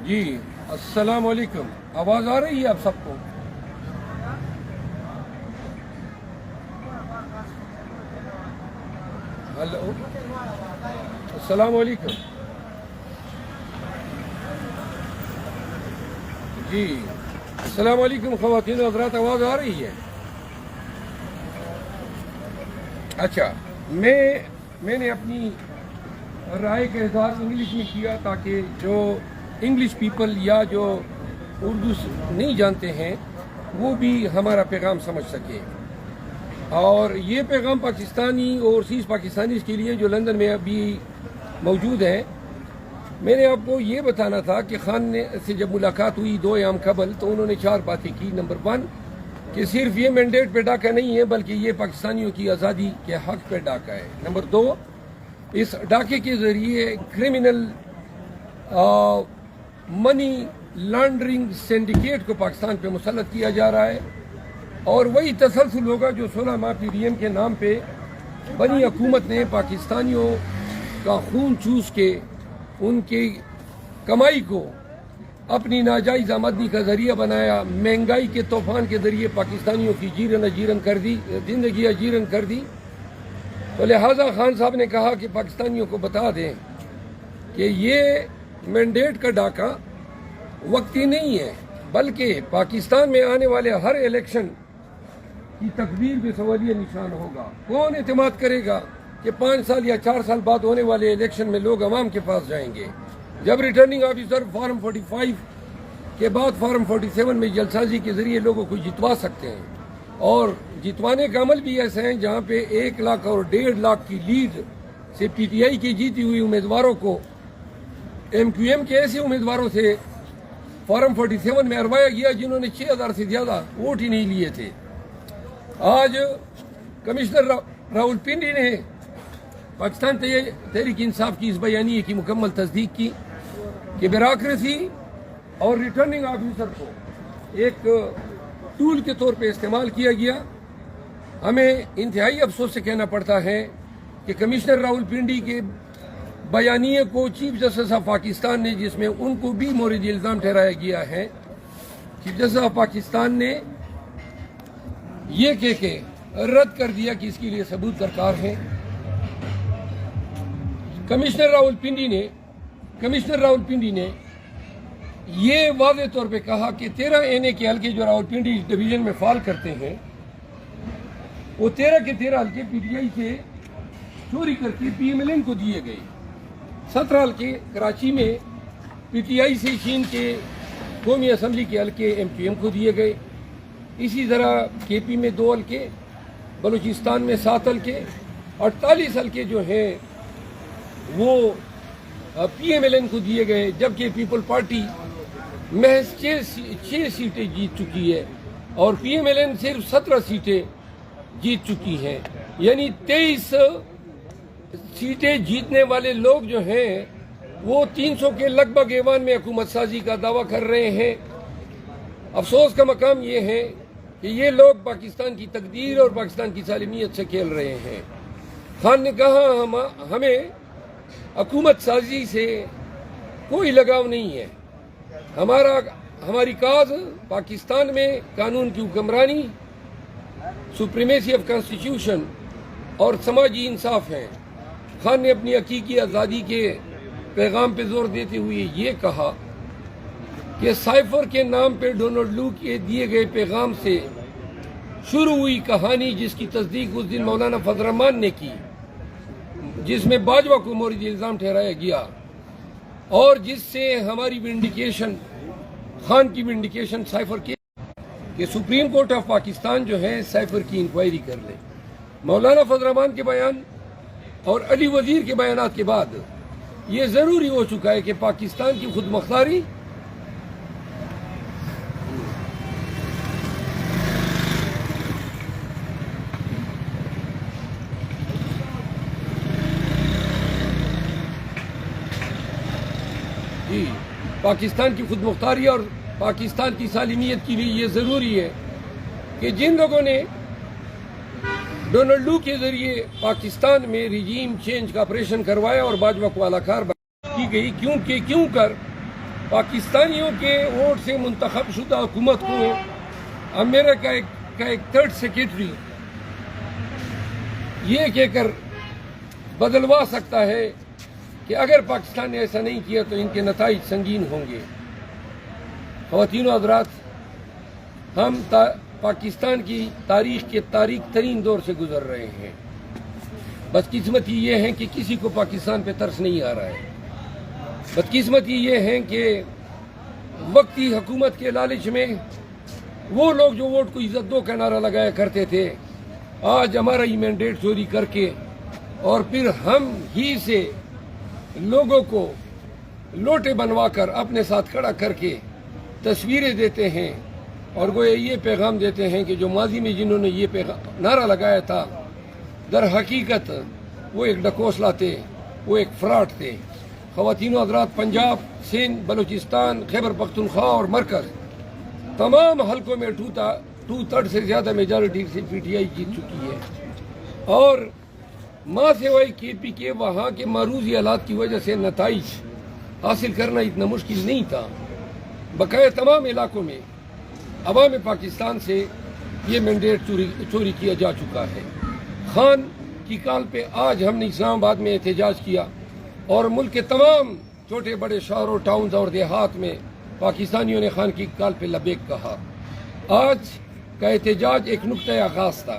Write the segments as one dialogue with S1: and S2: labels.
S1: جی السلام علیکم، آواز آ رہی ہے آپ سب کو؟ ہلو، السلام علیکم۔ جی السلام علیکم خواتین و حضرات، آواز آ رہی ہے؟ اچھا، میں نے اپنی رائے کا اظہار انگلش میں کیا تاکہ جو انگلش پیپل یا جو اردو نہیں جانتے ہیں وہ بھی ہمارا پیغام سمجھ سکے، اور یہ پیغام پاکستانی اوورسیز پاکستانیز کے لیے جو لندن میں ابھی موجود ہیں۔ میں نے آپ کو یہ بتانا تھا کہ خان سے جب ملاقات ہوئی 2 ایام قبل تو انہوں نے 4 باتیں کی۔ نمبر 1 کہ صرف یہ مینڈیٹ پہ ڈاکہ نہیں ہے بلکہ یہ پاکستانیوں کی آزادی کے حق پہ ڈاکہ ہے۔ نمبر 2، اس ڈاکے کے ذریعے کرمنل منی لانڈرنگ سینڈیکیٹ کو پاکستان پہ مسلط کیا جا رہا ہے، اور وہی تسلسل ہوگا جو 16 ماہ پی ڈی ایم کے نام پہ بنی حکومت نے پاکستانیوں کا خون چوس کے ان کی کمائی کو اپنی ناجائز آمدنی کا ذریعہ بنایا، مہنگائی کے طوفان کے ذریعے پاکستانیوں کی زندگی اجیرن کر دی۔ تو لہٰذا خان صاحب نے کہا کہ پاکستانیوں کو بتا دیں کہ یہ مینڈیٹ کا ڈاکہ وقتی نہیں ہے، بلکہ پاکستان میں آنے والے ہر الیکشن کی تقدیر پہ سوالیہ نشان ہوگا۔ کون اعتماد کرے گا کہ 5 سال یا 4 سال بعد ہونے والے الیکشن میں لوگ عوام کے پاس جائیں گے، جب ریٹرننگ آفیسر فارم 45 کے بعد فارم 47 میں جلسازی کے ذریعے لوگوں کو جتوا سکتے ہیں، اور جتوانے کا عمل بھی ایسے ہیں جہاں پہ 1 لاکھ اور 1.5 لاکھ کی لیڈ سے پی ٹی آئی کی جیتی ہوئی امیدواروں کو ایم کیو ایم کے ایسے امیدواروں سے فارم 47 میں ہروایا گیا جنہوں نے 6000 سے زیادہ ووٹ ہی نہیں لیے تھے۔ آج کمشنر راول پنڈی نے پاکستان تحریک انصاف کی اس بیانیے کی مکمل تصدیق کی کہ بیوروکریسی اور ریٹرننگ آفیسر کو ایک ٹول کے طور پہ استعمال کیا گیا۔ ہمیں انتہائی افسوس سے کہنا پڑتا ہے کہ کمشنر راول پنڈی کے بیانیے کو چیف جسٹس آف پاکستان نے، جس میں ان کو بھی مورد الزام ٹھہرایا گیا ہے، چیف جسٹس آف پاکستان نے یہ کہہ کے رد کر دیا کہ اس کے لیے ثبوت درکار ہیں۔ کمشنر راول پنڈی نے یہ واضح طور پہ کہا کہ 13 این کے حلقے جو راول پنڈی ڈویژن میں فال کرتے ہیں وہ 13 کے 13 حلقے پی ٹی آئی سے چوری کر کے پی ایم ایل این کو دیے گئے۔ 17 حلقے کراچی میں پی ٹی آئی سے چین کے قومی اسمبلی کے حلقے ایم کیو ایم کو دیے گئے۔ اسی طرح کے پی میں 2 حلقے، بلوچستان میں 7 حلقے، 48 حلقے جو ہیں وہ پی ایم ایل این کو دیے گئے، جبکہ پیپل پارٹی محض 6 سیٹیں جیت چکی ہے اور پی ایم ایل این صرف 17 سیٹیں جیت چکی ہیں۔ یعنی 23 سیٹیں جیتنے والے لوگ جو ہیں وہ 300 کے لگ بھگ ایوان میں حکومت سازی کا دعویٰ کر رہے ہیں۔ افسوس کا مقام یہ ہے کہ یہ لوگ پاکستان کی تقدیر اور پاکستان کی سالمیت سے کھیل رہے ہیں۔ خان نے کہا ہمیں حکومت سازی سے کوئی لگاؤ نہیں ہے، ہماری کاز پاکستان میں قانون کی حکمرانی، سپریمیسی آف کانسٹیٹیوشن اور سماجی انصاف ہے۔ خان نے اپنی حقیقی آزادی کے پیغام پہ زور دیتے ہوئے یہ کہا کہ سائفر کے نام پہ ڈونلڈ لو کے دیے گئے پیغام سے شروع ہوئی کہانی، جس کی تصدیق اس دن مولانا فضل الرحمان نے کی، جس میں باجوہ کو مورد الزام ٹھہرایا گیا، اور جس سے ہماری ونڈیکیشن، خان کی ونڈیکیشن سائفر کی کہ سپریم کورٹ آف پاکستان جو ہے سائفر کی انکوائری کر لے۔ مولانا فضل الرحمان کے بیان اور علی وزیر کے بیانات کے بعد یہ ضروری ہو چکا ہے کہ پاکستان کی خود مختاری پاکستان کی خود مختاری اور پاکستان کی سالمیت کے لیے یہ ضروری ہے کہ جن لوگوں نے ڈونلڈ لو کے ذریعے پاکستان میں ریجیم چینج کا آپریشن کروایا اور باجوہ کو اعلی کار کی گئی، کیوں کر پاکستانیوں کے ووٹ سے منتخب شدہ حکومت کو امریکہ کا ایک تھرڈ سیکرٹری یہ کہہ کر بدلوا سکتا ہے کہ اگر پاکستان نے ایسا نہیں کیا تو ان کے نتائج سنگین ہوں گے۔ خواتین و حضرات، ہم پاکستان کی تاریخ کے تاریک ترین دور سے گزر رہے ہیں۔ بدقسمتی یہ ہے کہ کسی کو پاکستان پہ ترس نہیں آ رہا ہے۔ بدقسمتی یہ ہے کہ وقتی حکومت کے لالچ میں وہ لوگ جو ووٹ کو عزت دو کا نعرہ لگایا کرتے تھے، آج ہمارا ہی مینڈیٹ چوری کر کے اور پھر ہم ہی سے لوگوں کو لوٹے بنوا کر اپنے ساتھ کھڑا کر کے تصویریں دیتے ہیں اور گویا یہ پیغام دیتے ہیں کہ جو ماضی میں جنہوں نے یہ نعرہ لگایا تھا در حقیقت وہ ایک ڈکوسلا تھے، وہ ایک فراڈ تھے۔ خواتین و حضرات، پنجاب، سندھ، بلوچستان، خیبر پختونخوا اور مرکز تمام حلقوں میں 2/3 سے زیادہ میجارٹی سے پی ٹی آئی جیت چکی ہے، اور ماں سوائے کے پی کے وہاں کے معروضی حالات کی وجہ سے نتائج حاصل کرنا اتنا مشکل نہیں تھا۔ بقایا تمام علاقوں میں عوام پاکستان سے یہ مینڈیٹ چوری کیا جا چکا ہے۔ خان کی کال پہ آج ہم نے اسلام آباد میں احتجاج کیا اور ملک کے تمام چھوٹے بڑے شہروں، ٹاؤنز اور دیہات میں پاکستانیوں نے خان کی کال پہ لبیک کہا۔ آج کا احتجاج ایک نقطۂ آغاز تھا۔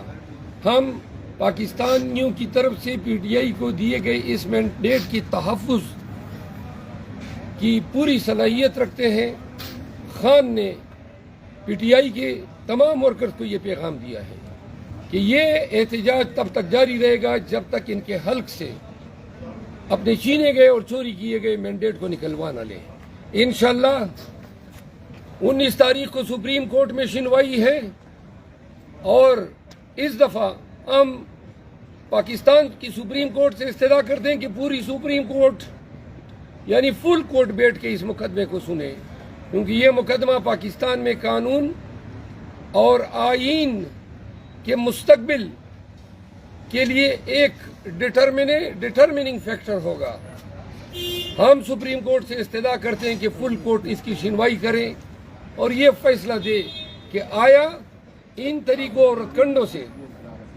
S1: ہم پاکستانیوں کی طرف سے پی ٹی آئی کو دیے گئے اس مینڈیٹ کی تحفظ کی پوری صلاحیت رکھتے ہیں۔ خان نے پی ٹی آئی کے تمام ورکرز کو یہ پیغام دیا ہے کہ یہ احتجاج تب تک جاری رہے گا جب تک ان کے حلق سے اپنے چھینے گئے اور چوری کیے گئے مینڈیٹ کو نکلوا نہ لیں۔ انشاءاللہ 19 تاریخ کو سپریم کورٹ میں سنوائی ہے اور اس دفعہ ہم پاکستان کی سپریم کورٹ سے استدعا کرتے ہیں کہ پوری سپریم کورٹ یعنی فل کورٹ بیٹھ کے اس مقدمے کو سنے، کیونکہ یہ مقدمہ پاکستان میں قانون اور آئین کے مستقبل کے لیے ایک ڈٹرمننگ فیکٹر ہوگا۔ ہم سپریم کورٹ سے استدعا کرتے ہیں کہ فل کورٹ اس کی سنوائی کرے اور یہ فیصلہ دے کہ آیا ان طریقوں اور کنڈوں سے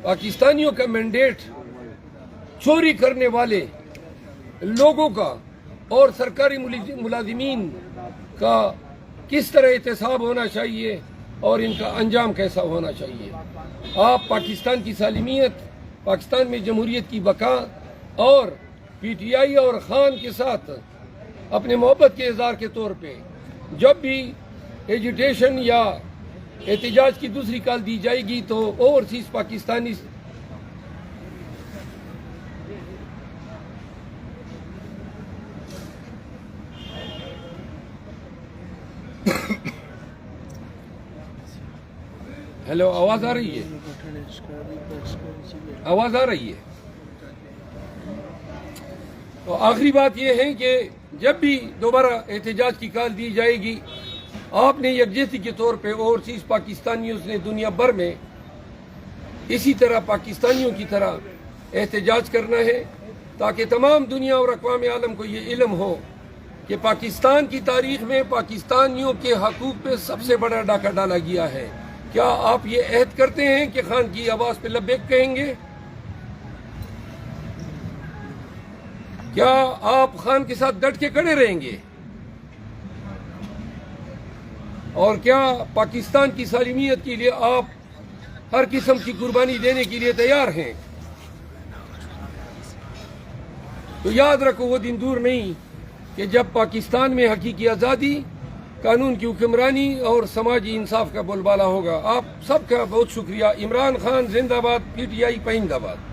S1: پاکستانیوں کا مینڈیٹ چوری کرنے والے لوگوں کا اور سرکاری ملازمین کا کس طرح احتساب ہونا چاہیے اور ان کا انجام کیسا ہونا چاہیے۔ آپ پاکستان کی سالمیت، پاکستان میں جمہوریت کی بقا اور پی ٹی آئی اور خان کے ساتھ اپنے محبت کے اظہار کے طور پہ جب بھی ایجیٹیشن یا احتجاج کی دوسری کال دی جائے گی تو اوورسیز پاکستانی ہیلو، آواز آ رہی ہے؟ آواز آ رہی ہے؟ تو آخری بات یہ ہے کہ جب بھی دوبارہ احتجاج کی کال دی جائے گی، آپ نے یکجہتی کے طور پہ اوورسیز پاکستانیوں نے دنیا بھر میں اسی طرح پاکستانیوں کی طرح احتجاج کرنا ہے تاکہ تمام دنیا اور اقوام عالم کو یہ علم ہو کہ پاکستان کی تاریخ میں پاکستانیوں کے حقوق پہ سب سے بڑا ڈاکہ ڈالا گیا ہے۔ کیا آپ یہ عہد کرتے ہیں کہ خان کی آواز پہ لبیک کہیں گے؟ کیا آپ خان کے ساتھ ڈٹ کے کھڑے رہیں گے؟ اور کیا پاکستان کی سالمیت کے لیے آپ ہر قسم کی قربانی دینے کے لیے تیار ہیں؟ تو یاد رکھو وہ دن دور نہیں کہ جب پاکستان میں حقیقی آزادی، قانون کی حکمرانی اور سماجی انصاف کا بول بالا ہوگا۔ آپ سب کا بہت شکریہ۔ عمران خان زندہ باد، پی ٹی آئی پائند آباد۔